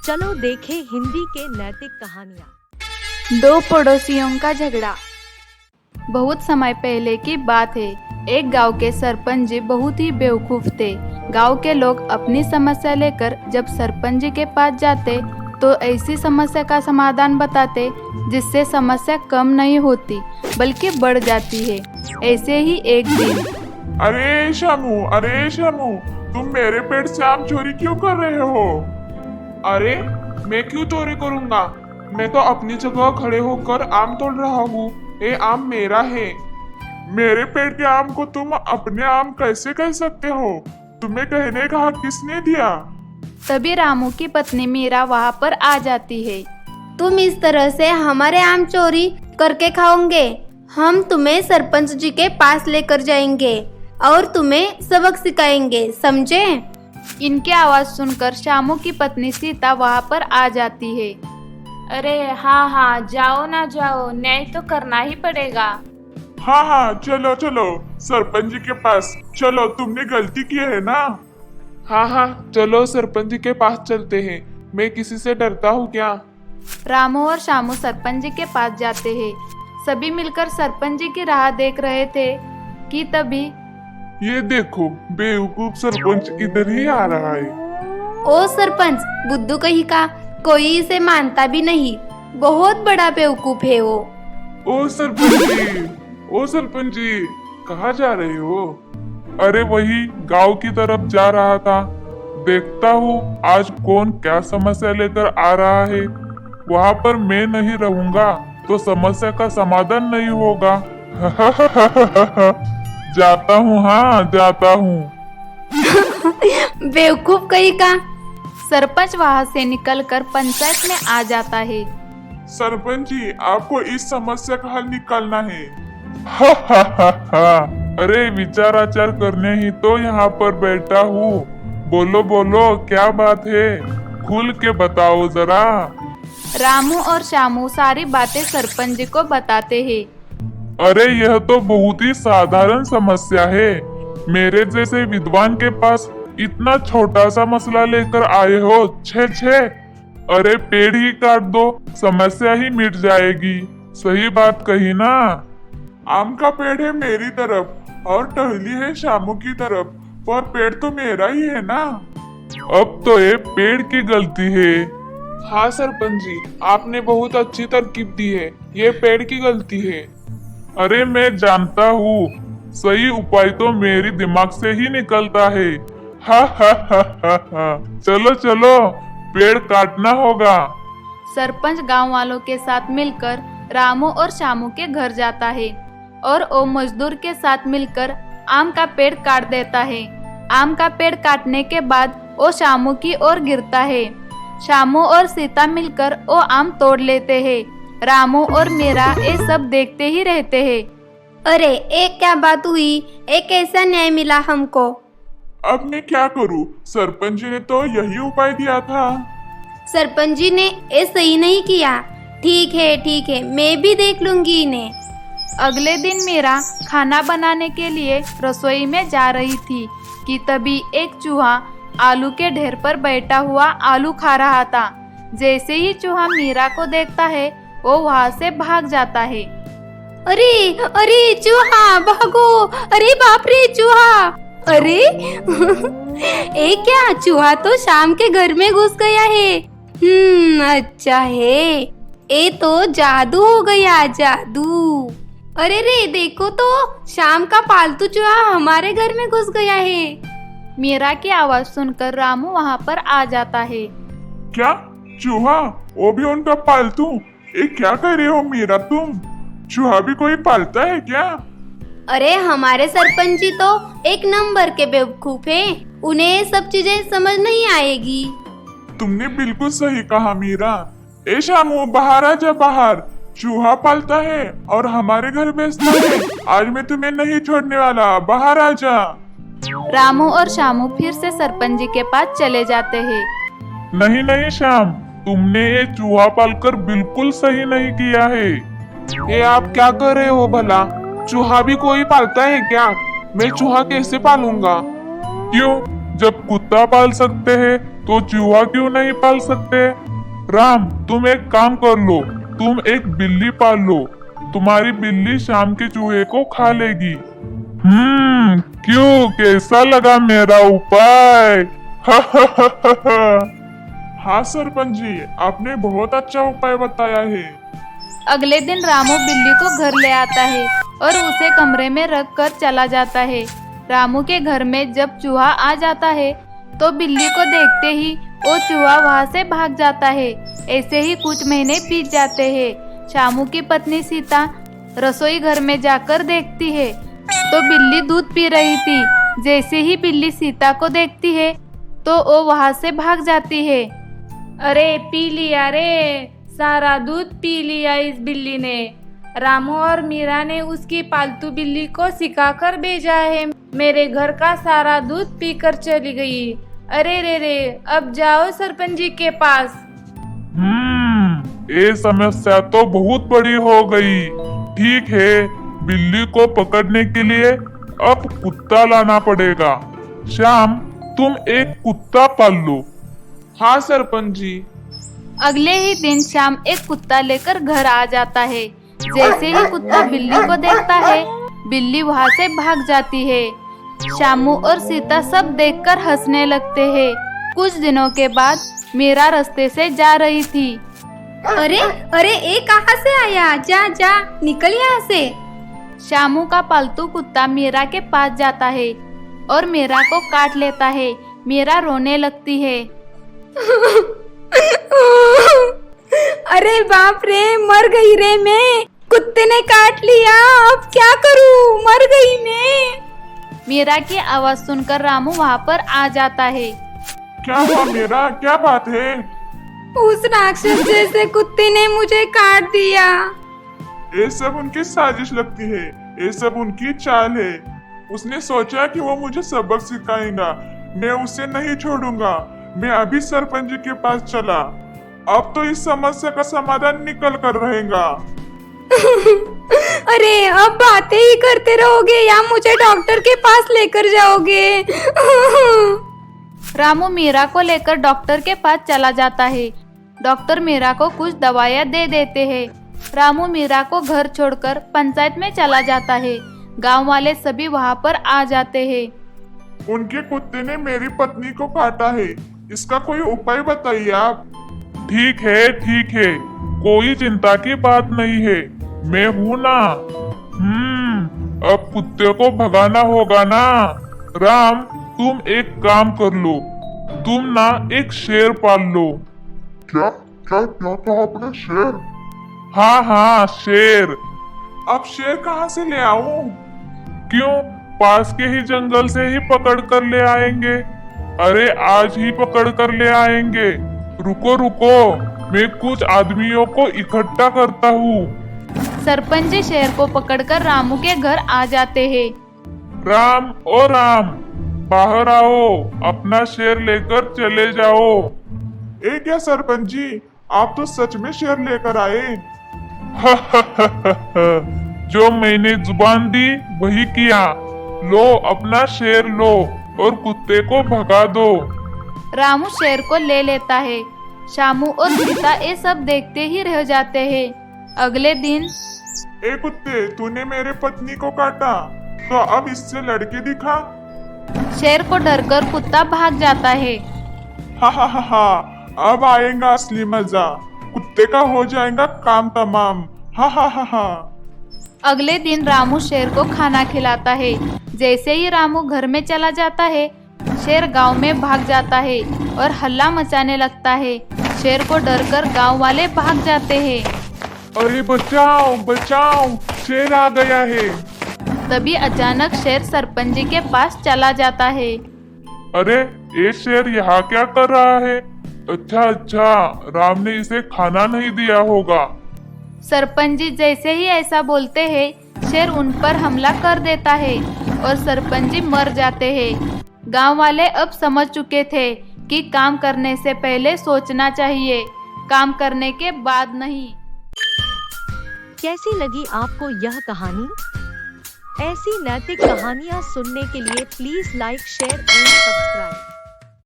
चलो देखें हिंदी के नैतिक कहानियाँ। दो पड़ोसियों का झगड़ा। बहुत समय पहले की बात है। एक गांव के सरपंच जी बहुत ही बेवकूफ थे। गांव के लोग अपनी समस्या लेकर जब सरपंच जी के पास जाते तो ऐसी समस्या का समाधान बताते जिससे समस्या कम नहीं होती बल्कि बढ़ जाती है। ऐसे ही एक दिन, अरे शामू, तुम मेरे पेड़ से आम चोरी क्यों कर रहे हो? अरे मैं क्यों चोरी करूंगा? मैं तो अपनी जगह खड़े होकर आम तोड़ रहा हूँ। ये आम मेरा है। मेरे पेड़ के आम को तुम अपने आम कैसे कह सकते हो? तुम्हें कहने का हक किसने दिया? तभी रामू की पत्नी मीरा वहाँ पर आ जाती है। तुम इस तरह से हमारे आम चोरी करके खाओगे। हम तुम्हें सरपंच जी के पास लेकर जाएंगे और तुम्हें सबक सिखाएंगे, समझे? इनकी आवाज सुनकर शामू की पत्नी सीता वहाँ पर आ जाती है। अरे हाँ, जाओ ना जाओ, न्याय तो करना ही पड़ेगा। हाँ, चलो सरपंच जी के पास चलो। तुमने गलती की है ना? हाँ, चलो सरपंच जी के पास चलते हैं। मैं किसी से डरता हूँ क्या? रामू और शामू सरपंच जी के पास जाते हैं। सभी मिलकर सरपंच जी की राह देख रहे थे कि तभी ये देखो, बेवकूफ सरपंच इधर ही आ रहा है। ओ सरपंच, बुद्धू कहीं का, कोई इसे मानता भी नहीं। बहुत बड़ा बेवकूफ है वो। ओ सरपंच जी, कहाँ जा रहे हो? अरे वही गांव की तरफ जा रहा था। देखता हूँ आज कौन क्या समस्या लेकर आ रहा है। वहाँ पर मैं नहीं रहूंगा तो समस्या का समाधान नहीं होगा। जाता हूँ। बेवकूफ कहीं का। सरपंच वहाँ से निकलकर पंचायत में आ जाता है। सरपंच जी, आपको इस समस्या का हल निकालना है। अरे विचार आचार करने ही तो यहाँ पर बैठा हूँ। बोलो क्या बात है? खुल के बताओ जरा। रामू और शामू सारी बातें सरपंच जी को बताते हैं। अरे यह तो बहुत ही साधारण समस्या है। मेरे जैसे विद्वान के पास इतना छोटा सा मसला लेकर आए हो। छे अरे पेड़ ही काट दो, समस्या ही मिट जाएगी। सही बात कही ना? आम का पेड़ है मेरी तरफ और टहली है शामू की तरफ, पर पेड़ तो मेरा ही है ना। अब तो ये पेड़ की गलती है। हाँ सरपंच जी, आपने बहुत अच्छी तरकीब दी है। ये पेड़ की गलती है। अरे मैं जानता हूँ, सही उपाय तो मेरी दिमाग से ही निकलता है। हा। चलो पेड़ काटना होगा। सरपंच गांव वालों के साथ मिलकर रामू और शामू के घर जाता है और वो मजदूर के साथ मिलकर आम का पेड़ काट देता है। आम का पेड़ काटने के बाद वो शामू की ओर गिरता है। शामू और सीता मिलकर वो आम तोड़ लेते हैं। रामू और मीरा ये सब देखते ही रहते हैं। अरे एक क्या बात हुई? एक ऐसा न्याय मिला हमको। अब मैं क्या करूं? सरपंच जी ने तो यही उपाय दिया था। सरपंच जी ने ये सही नहीं किया। ठीक है, मैं भी देख लूंगी इन्हें। अगले दिन मीरा खाना बनाने के लिए रसोई में जा रही थी कि तभी एक चूहा आलू के ढेर पर बैठा हुआ आलू खा रहा था। जैसे ही चूहा मीरा को देखता है वो वहाँ से भाग जाता है। अरे चूहा भागो! अरे बाप रे चूहा! अरे ये क्या? चूहा तो शाम के घर में घुस गया है। अच्छा है, ये तो जादू हो गया, जादू। अरे रे देखो तो, शाम का पालतू चूहा हमारे घर में घुस गया है। मीरा की आवाज सुनकर रामू वहाँ पर आ जाता है। क्या चूहा? वो भी उनका पालतू? ये क्या कर रहे हो मीरा तुम? चूहा भी कोई पालता है क्या? अरे हमारे सरपंच जी तो एक नंबर के बेवकूफ हैं। उन्हें सब चीजें समझ नहीं आएगी। तुमने बिल्कुल सही कहा मीरा। ए शामू, बाहर आ जा बाहर। चूहा पालता है और हमारे घर बेचता है। आज मैं तुम्हें नहीं छोड़ने वाला, बाहर आ जा। रामू और शामू फिर से सरपंच जी के पास चले जाते हैं। नहीं श्याम, तुमने ये चूहा पालकर बिल्कुल सही नहीं किया है। ये आप क्या कर रहे हो भला? चूहा भी कोई पालता है क्या? मैं चूहा कैसे पालूंगा? क्यों? जब कुत्ता पाल सकते हैं तो चूहा क्यों नहीं पाल सकते? राम, तुम एक काम कर लो, तुम एक बिल्ली पाल लो। तुम्हारी बिल्ली शाम के चूहे को खा लेगी। क्यों, कैसा लगा मेरा उपाय? हाँ सरपंच जी, आपने बहुत अच्छा उपाय बताया है। अगले दिन रामू बिल्ली को घर ले आता है और उसे कमरे में रख कर चला जाता है। रामू के घर में जब चूहा आ जाता है तो बिल्ली को देखते ही वो चूहा वहाँ से भाग जाता है। ऐसे ही कुछ महीने बीत जाते हैं। शामू की पत्नी सीता रसोई घर में जाकर देखती है तो बिल्ली दूध पी रही थी। जैसे ही बिल्ली सीता को देखती है तो वो वहाँ से भाग जाती है। अरे पी लिया रे, सारा दूध पी लिया इस बिल्ली ने। रामू और मीरा ने उसकी पालतू बिल्ली को सिखाकर भेजा है। मेरे घर का सारा दूध पीकर चली गई। अरे रे रे, अब जाओ सरपंच जी के पास। ये समस्या तो बहुत बड़ी हो गई। ठीक है, बिल्ली को पकड़ने के लिए अब कुत्ता लाना पड़ेगा। श्याम, तुम एक कुत्ता पाल लो। हाँ सरपंच जी। अगले ही दिन शाम एक कुत्ता लेकर घर आ जाता है। जैसे ही कुत्ता बिल्ली को देखता है, बिल्ली वहाँ से भाग जाती है। शामू और सीता सब देखकर हंसने लगते हैं। कुछ दिनों के बाद मीरा रास्ते से जा रही थी। अरे अरे, ये कहाँ से आया? जा जा, निकल यहाँ से। शामू का पालतू कुत्ता मीरा के पास जाता है और मीरा को काट लेता है। मीरा रोने लगती है। अरे बाप रे, मर गई रे मैं, कुत्ते ने काट लिया, अब क्या करूं, मर गई मैं। मीरा की आवाज सुनकर रामू वहाँ पर आ जाता है। क्या हुआ मीरा, क्या बात है? उस राक्षस जैसे कुत्ते ने मुझे काट दिया। ये सब उनकी साजिश लगती है, ये सब उनकी चाल है। उसने सोचा कि वो मुझे सबक सिखाएगा, मैं उसे नहीं छोड़ूंगा। मैं अभी सरपंच जी के पास चला, अब तो इस समस्या का समाधान निकल कर रहेगा। अरे अब बातें ही करते रहोगे या मुझे डॉक्टर के पास लेकर जाओगे? रामू मीरा को लेकर डॉक्टर के पास चला जाता है। डॉक्टर मीरा को कुछ दवाइयाँ दे देते हैं। रामू मीरा को घर छोड़कर पंचायत में चला जाता है। गांव वाले सभी वहां पर आ जाते हैं। उनके कुत्ते ने मेरी पत्नी को काटा है, इसका कोई उपाय बताइए आप। ठीक है, कोई चिंता की बात नहीं है, मैं हूँ ना। अब कुत्ते को भगाना होगा ना। राम, तुम एक काम कर लो, तुम ना एक शेर पाल लो। क्या क्या क्या कहा आपने? शेर? हाँ, शेर। अब शेर कहाँ से ले आऊं? क्यों, पास के ही जंगल से ही पकड़ कर ले आएंगे। अरे आज ही पकड़ कर ले आएंगे। रुको, मैं कुछ आदमियों को इकट्ठा करता हूँ। सरपंच जी शेर को पकड़कर रामू के घर आ जाते हैं। राम, ओ राम, बाहर आओ, अपना शेर लेकर चले जाओ। क्या सरपंच जी, आप तो सच में शेर लेकर आए। जो मैंने जुबान दी वही किया। लो अपना शेर लो और कुत्ते को भगा दो। रामू शेर को ले लेता है। शामू और सीता ये सब देखते ही रह जाते हैं। अगले दिन, ए कुत्ते, तूने मेरे पत्नी को काटा, तो अब इससे लड़के दिखा। शेर को डरकर कुत्ता भाग जाता है। हा, अब आएगा असली मजा, कुत्ते का हो जाएगा काम तमाम। हा। अगले दिन रामू शेर को खाना खिलाता है। जैसे ही रामू घर में चला जाता है, शेर गांव में भाग जाता है और हल्ला मचाने लगता है। शेर को डरकर गांव वाले भाग जाते हैं। अरे बचाओ, शेर आ गया है। तभी अचानक शेर सरपंच जी के पास चला जाता है। अरे ये शेर यहाँ क्या कर रहा है? अच्छा, राम ने इसे खाना नहीं दिया होगा। सरपंच जी जैसे ही ऐसा बोलते हैं, शेर उन पर हमला कर देता है और सरपंच जी मर जाते हैं। गांव वाले अब समझ चुके थे कि काम करने से पहले सोचना चाहिए, काम करने के बाद नहीं। कैसी लगी आपको यह कहानी? ऐसी नैतिक कहानियाँ सुनने के लिए please like share and subscribe.